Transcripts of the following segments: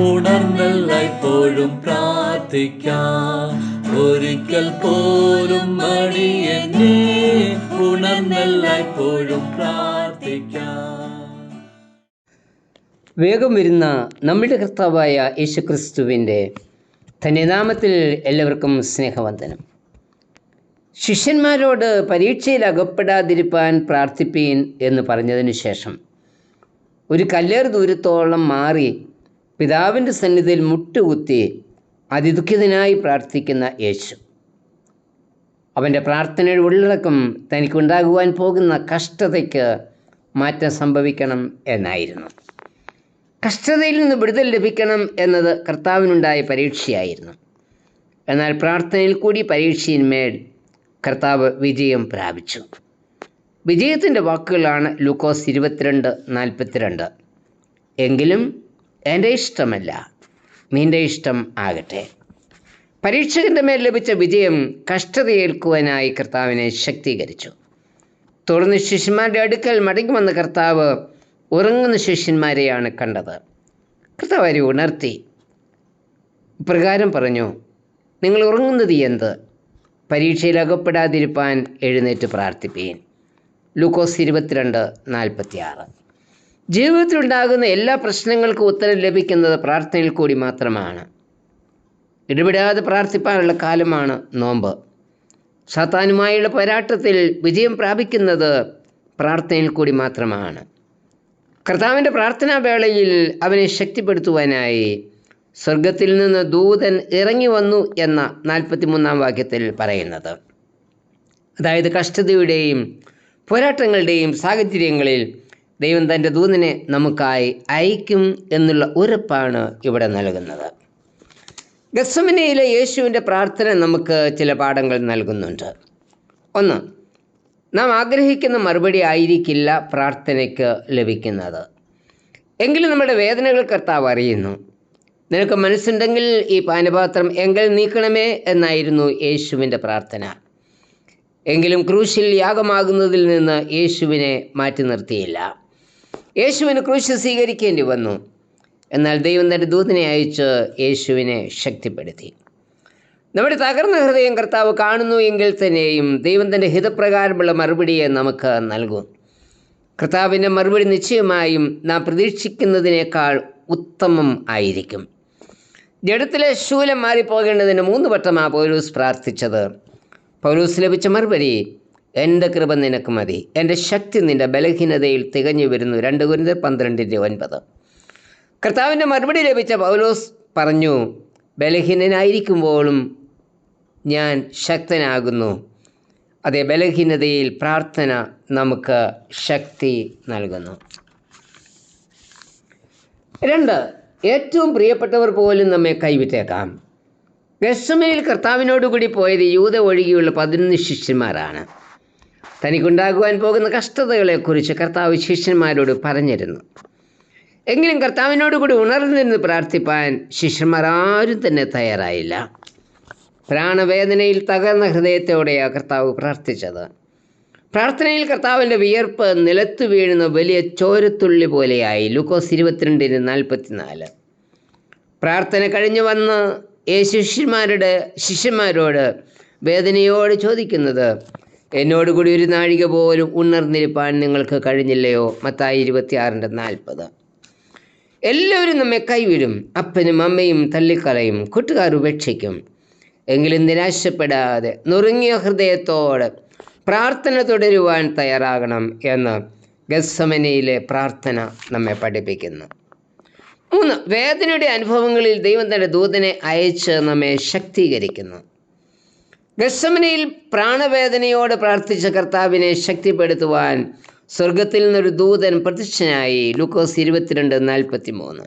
ഉണർന്നെല്ലായ്പ്പോഴും പ്രാർത്ഥിക്കാം. ഒരിക്കൽ പോലും മടിയെന്നെ ഉണർന്നെല്ലായ്പ്പോഴും പ്രാർത്ഥിക്കാം. വേഗം വരുന്ന നമ്മുടെ കർത്താവായ യേശുക്രിസ്തുവിൻ്റെ ധന്യനാമത്തിൽ എല്ലാവർക്കും സ്നേഹവന്ദനം. ശിഷ്യന്മാരോട് പരീക്ഷയിൽ അകപ്പെടാതിരിപ്പാൻ പ്രാർത്ഥിപ്പീൻ എന്ന് പറഞ്ഞതിന് ശേഷം ഒരു കല്ലേറ് ദൂരത്തോളം മാറി പിതാവിൻ്റെ സന്നിധിയിൽ മുട്ടുകുത്തി അതിദുഃഖിതനായി പ്രാർത്ഥിക്കുന്ന യേശു, അവൻ്റെ പ്രാർത്ഥനയുടെ ഉള്ളടക്കം തനിക്കുണ്ടാകുവാൻ പോകുന്ന കഷ്ടതയ്ക്ക് മാറ്റം സംഭവിക്കണം എന്നായിരുന്നു. കഷ്ടതയിൽ നിന്ന് വിടുതൽ ലഭിക്കണം എന്നത് കർത്താവിനുണ്ടായ പരീക്ഷയായിരുന്നു. എന്നാൽ പ്രാർത്ഥനയിൽ കൂടി പരീക്ഷയിന്മേൽ കർത്താവ് വിജയം പ്രാപിച്ചു. വിജയത്തിൻ്റെ വാക്കുകളാണ് ലൂക്കോസ് 22:42. എങ്കിലും എൻ്റെ ഇഷ്ടമല്ല, നിൻ്റെ ഇഷ്ടം ആകട്ടെ. പരീക്ഷകൻ്റെ മേൽ ലഭിച്ച വിജയം കഷ്ടതയേൽക്കുവാനായി കർത്താവിനെ ശക്തീകരിച്ചു. തുടർന്ന് ശിഷ്യന്മാരുടെ അടുക്കൽ മടങ്ങി വന്ന കർത്താവ് ഉറങ്ങുന്ന ശിഷ്യന്മാരെയാണ് കണ്ടത്. കർത്താവ് അവരെ ഉണർത്തി ഇപ്രകാരം പറഞ്ഞു, നിങ്ങൾ ഉറങ്ങുന്നത് എന്ത്? പരീക്ഷയിൽ അകപ്പെടാതിരിപ്പാൻ എഴുന്നേറ്റ് പ്രാർത്ഥിപ്പീൻ. ലൂക്കോസ് 22:46. ജീവിതത്തിലുണ്ടാകുന്ന എല്ലാ പ്രശ്നങ്ങൾക്കും ഉത്തരം ലഭിക്കുന്നത് പ്രാർത്ഥനയിൽ കൂടി മാത്രമാണ്. ഇടപെടാതെ പ്രാർത്ഥിപ്പാനുള്ള കാലമാണ് നോമ്പ്. സാത്താനുമായുള്ള പോരാട്ടത്തിൽ വിജയം പ്രാപിക്കുന്നത് പ്രാർത്ഥനയിൽ കൂടി മാത്രമാണ്. കർത്താവിൻ്റെ പ്രാർത്ഥനാ വേളയിൽ അവനെ ശക്തിപ്പെടുത്തുവാനായി സ്വർഗത്തിൽ നിന്ന് ദൂതൻ ഇറങ്ങി വന്നു എന്ന 43-ാം വാക്യത്തിൽ പറയുന്നത്. അതായത് കഷ്ടതയുടെയും പോരാട്ടങ്ങളുടെയും സാഹചര്യങ്ങളിൽ ദൈവം തൻ്റെ ദൂതനെ നമുക്കായി അയക്കും എന്നുള്ള ഉറപ്പാണ് ഇവിടെ നൽകുന്നത്. ഗത്സമനയിലെ യേശുവിൻ്റെ പ്രാർത്ഥന നമുക്ക് ചില പാഠങ്ങൾ നൽകുന്നുണ്ട്. ഒന്ന്, നാം ആഗ്രഹിക്കുന്ന മറുപടി ആയിരിക്കില്ല പ്രാർത്ഥനയ്ക്ക് ലഭിക്കുന്നത്. എങ്കിലും നമ്മുടെ വേദനകൾ കർത്താവ് അറിയുന്നു. നിനക്ക് മനസ്സുണ്ടെങ്കിൽ ഈ പാനപാത്രം എങ്കിൽ നീക്കണമേ എന്നായിരുന്നു യേശുവിൻ്റെ പ്രാർത്ഥന. എങ്കിലും ക്രൂശിൽ യാഗമാകുന്നതിൽ നിന്ന് യേശുവിനെ മാറ്റി നിർത്തിയില്ല. യേശുവിന് ക്രൂശ് സ്വീകരിക്കേണ്ടി വന്നു. എന്നാൽ ദൈവം തൻ്റെ ദൂതനെ അയച്ച് യേശുവിനെ ശക്തിപ്പെടുത്തി. നമ്മുടെ തകർന്ന ഹൃദയം കർത്താവ് കാണുന്നു എങ്കിൽ തന്നെയും ദൈവം തൻ്റെ ഹിതപ്രകാരമുള്ള മറുപടിയെ നമുക്ക് നൽകും. കർത്താവിൻ്റെ മറുപടി നിശ്ചയമായും നാം പ്രതീക്ഷിക്കുന്നതിനേക്കാൾ ഉത്തമം ആയിരിക്കും. ജഡത്തിലെ ശൂലം മാറിപ്പോകേണ്ടതിന് 3 വട്ടമാണ് പൗലോസ് പ്രാർത്ഥിച്ചത്. പൗലോസ് ലഭിച്ച മറുപടി, എൻ്റെ കൃപ നിനക്ക് മതി, എൻ്റെ ശക്തി നിൻ്റെ ബലഹീനതയിൽ തികഞ്ഞു വരുന്നു. 2 കൊരിന്ത്യർ 12:9. കർത്താവിൻ്റെ മറുപടി ലഭിച്ച പൗലോസ് പറഞ്ഞു, ബലഹീനനായിരിക്കുമ്പോഴും ഞാൻ ശക്തനാകുന്നു. അതേ ബലഹീനതയിൽ പ്രാർത്ഥന നമുക്ക് ശക്തി നൽകുന്നു. 2, ഏറ്റവും പ്രിയപ്പെട്ടവർ പോലും നമ്മെ കൈവിട്ടേക്കാം. ഗത്സമനയിൽ കർത്താവിനോടുകൂടി പോയത് യൂദ ഒഴികെയുള്ള 11 ശിഷ്യന്മാരാണ്. തനിക്കുണ്ടാകുവാൻ പോകുന്ന കഷ്ടതകളെക്കുറിച്ച് കർത്താവ് ശിഷ്യന്മാരോട് പറഞ്ഞിരുന്നു. എങ്കിലും കർത്താവിനോടുകൂടി ഉണർന്നിരുന്ന് പ്രാർത്ഥിപ്പാൻ ശിഷ്യന്മാർ ആരും തന്നെ തയ്യാറായില്ല. പ്രാണവേദനയിൽ തകർന്ന ഹൃദയത്തോടെയാണ് കർത്താവ് പ്രാർത്ഥിച്ചത്. പ്രാർത്ഥനയിൽ കർത്താവിൻ്റെ വിയർപ്പ് നിലത്തു വീഴുന്ന വലിയ ചോരത്തുള്ളി പോലെയായി. ലൂക്കോസ് 22:44. പ്രാർത്ഥന കഴിഞ്ഞു വന്ന് ശിഷ്യന്മാരോട് വേദനയോട് ചോദിക്കുന്നത്, എന്നോടുകൂടി ഒരു നാഴിക പോലും ഉണർന്നിരിപ്പാൻ നിങ്ങൾക്ക് കഴിഞ്ഞില്ലയോ? മത്തായി 26:40. എല്ലാവരും നമ്മെ കൈവിടും, അപ്പനും അമ്മയും തള്ളിക്കളയും, കൂട്ടുകാർ ഉപേക്ഷിക്കും. എങ്കിലും നിരാശപ്പെടാതെ നുറുങ്ങിയ ഹൃദയത്തോടെ പ്രാർത്ഥന തുടരുവാൻ തയ്യാറാകണം എന്ന് ഗത്സമനയിലെ പ്രാർത്ഥന നമ്മെ പഠിപ്പിക്കുന്നു. 3, വേദനയുടെ അനുഭവങ്ങളിൽ ദൈവം തൻ്റെ ദൂതനെ അയച്ച് നമ്മെ ശക്തീകരിക്കുന്നു. ഗത്സമനയിൽ പ്രാണവേദനയോടെ പ്രാർത്ഥിച്ച കർത്താവിനെ ശക്തിപ്പെടുത്തുവാൻ സ്വർഗത്തിൽ നിന്നൊരു ദൂതൻ പ്രത്യക്ഷനായി. ലൂക്കോസ് 22:43.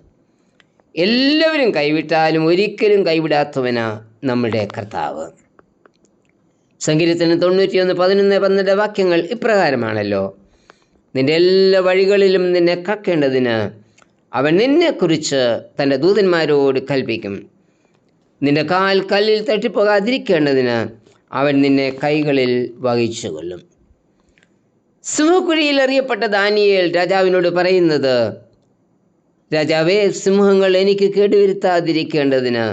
എല്ലാവരും കൈവിട്ടാലും ഒരിക്കലും കൈവിടാത്തവനാ നമ്മുടെ കർത്താവ്. സങ്കീർത്തനം 91:11-12 വാക്യങ്ങൾ ഇപ്രകാരമാണല്ലോ, നിൻ്റെ എല്ലാ വഴികളിലും നിന്നെ കാക്കേണ്ടതിന് അവൻ നിന്നെക്കുറിച്ച് തൻ്റെ ദൂതന്മാരോട് കൽപ്പിക്കും. നിൻ്റെ കാൽ കല്ലിൽ തട്ടിപ്പോകാതിരിക്കേണ്ടതിന് അവൻ നിന്നെ കൈകളിൽ വഹിച്ചുകൊള്ളും. സിംഹക്കുഴിയിൽ എറിയപ്പെട്ട ദാനിയേൽ രാജാവിനോട് പറയുന്നത്, രാജാവേ, സിംഹങ്ങൾ എനിക്ക് കേടുവരുത്താതിരിക്കേണ്ടതിന്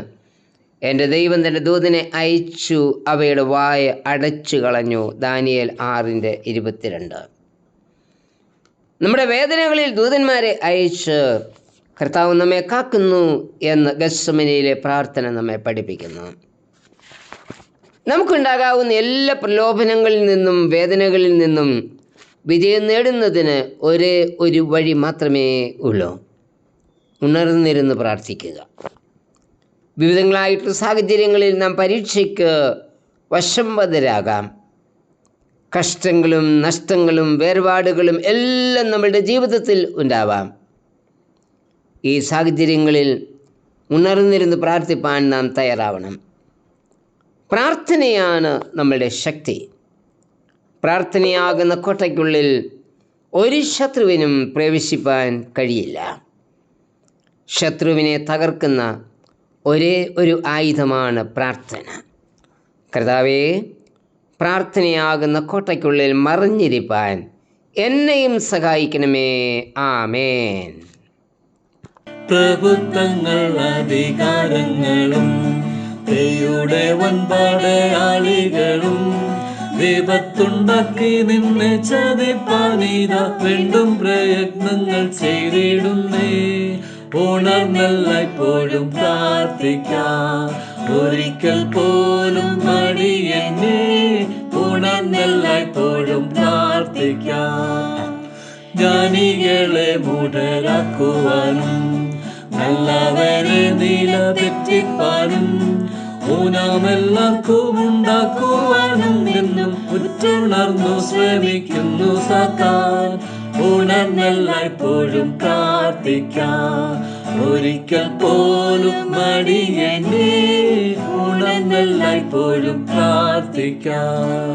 എൻ്റെ ദൈവം തൻ്റെ ദൂതനെ അയച്ചു അവയുടെ വായ അടച്ചു കളഞ്ഞു. ദാനിയേൽ 6:22. നമ്മുടെ വേദനകളിൽ ദൂതന്മാരെ അയച്ച് കർത്താവ് നമ്മെ കാക്കുന്നു എന്ന് ഗത്സമനിയിലെ പ്രാർത്ഥന നമ്മെ പഠിപ്പിക്കുന്നു. നമുക്കുണ്ടാകാവുന്ന എല്ലാ പ്രലോഭനങ്ങളിൽ നിന്നും വേദനകളിൽ നിന്നും വിജയം നേടുന്നതിന് ഒരേ ഒരു വഴി മാത്രമേ ഉള്ളൂ: ഉണർന്നിരുന്ന് പ്രാർത്ഥിക്കുക. വിവിധങ്ങളായിട്ടുള്ള സാഹചര്യങ്ങളിൽ നാം പരീക്ഷയ്ക്ക് വശംവദരാകാം. കഷ്ടങ്ങളും നഷ്ടങ്ങളും വേർപാടുകളും എല്ലാം നമ്മളുടെ ജീവിതത്തിൽ ഉണ്ടാവാം. ഈ സാഹചര്യങ്ങളിൽ ഉണർന്നിരുന്ന് പ്രാർത്ഥിപ്പാൻ നാം തയ്യാറാവണം. പ്രാർത്ഥനയാണ് നമ്മളുടെ ശക്തി. പ്രാർത്ഥനയാകുന്ന കോട്ടയ്ക്കുള്ളിൽ ഒരു ശത്രുവിനും പ്രവേശിപ്പാൻ കഴിയില്ല. ശത്രുവിനെ തകർക്കുന്ന ഒരേ ഒരു ആയുധമാണ് പ്രാർത്ഥന. കർത്താവേ, പ്രാർത്ഥനയാകുന്ന കോട്ടയ്ക്കുള്ളിൽ മറിഞ്ഞിരിപ്പാൻ എന്നെയും സഹായിക്കണമേ. ആമേൻ. പ്രഭുത്വങ്ങൾ അധികാരങ്ങളും ദൈവയുടെ വൻപടയാളികളും വിപത്തുണ്ടാക്കി നിന്നെ ചതിപ്പാനീത വീണ്ടും പ്രയത്നങ്ങൾ ചെയ്തിടുന്നേ. ഉണർന്നല്ലായ്പ്പോഴും പ്രാർത്ഥിക്കാം, ഒരിക്കൽ പോലും മടിയെന്നേ. ഉണർന്നല്ലായ്പ്പോഴും പ്രാർത്ഥിക്കാം. ജ്ഞാനികളെ മൂഢരാക്കുവാനും നല്ലവരെ നില തെറ്റിപ്പാനും ഊനമെല്ലാവർക്കും ഉണ്ടാക്കുവാനും നിന്നും ഉറ്റുണർന്നു ശ്രമിക്കുന്നു സാത്താൻ. ഉണർന്നല്ലായ്പ്പോഴും പ്രാർത്ഥിക്കാം, ഒരിക്കൽ പോലും മടിയെന്നേ. ഉണർന്നല്ലായ്പ്പോഴും പ്രാർത്ഥിക്കാം.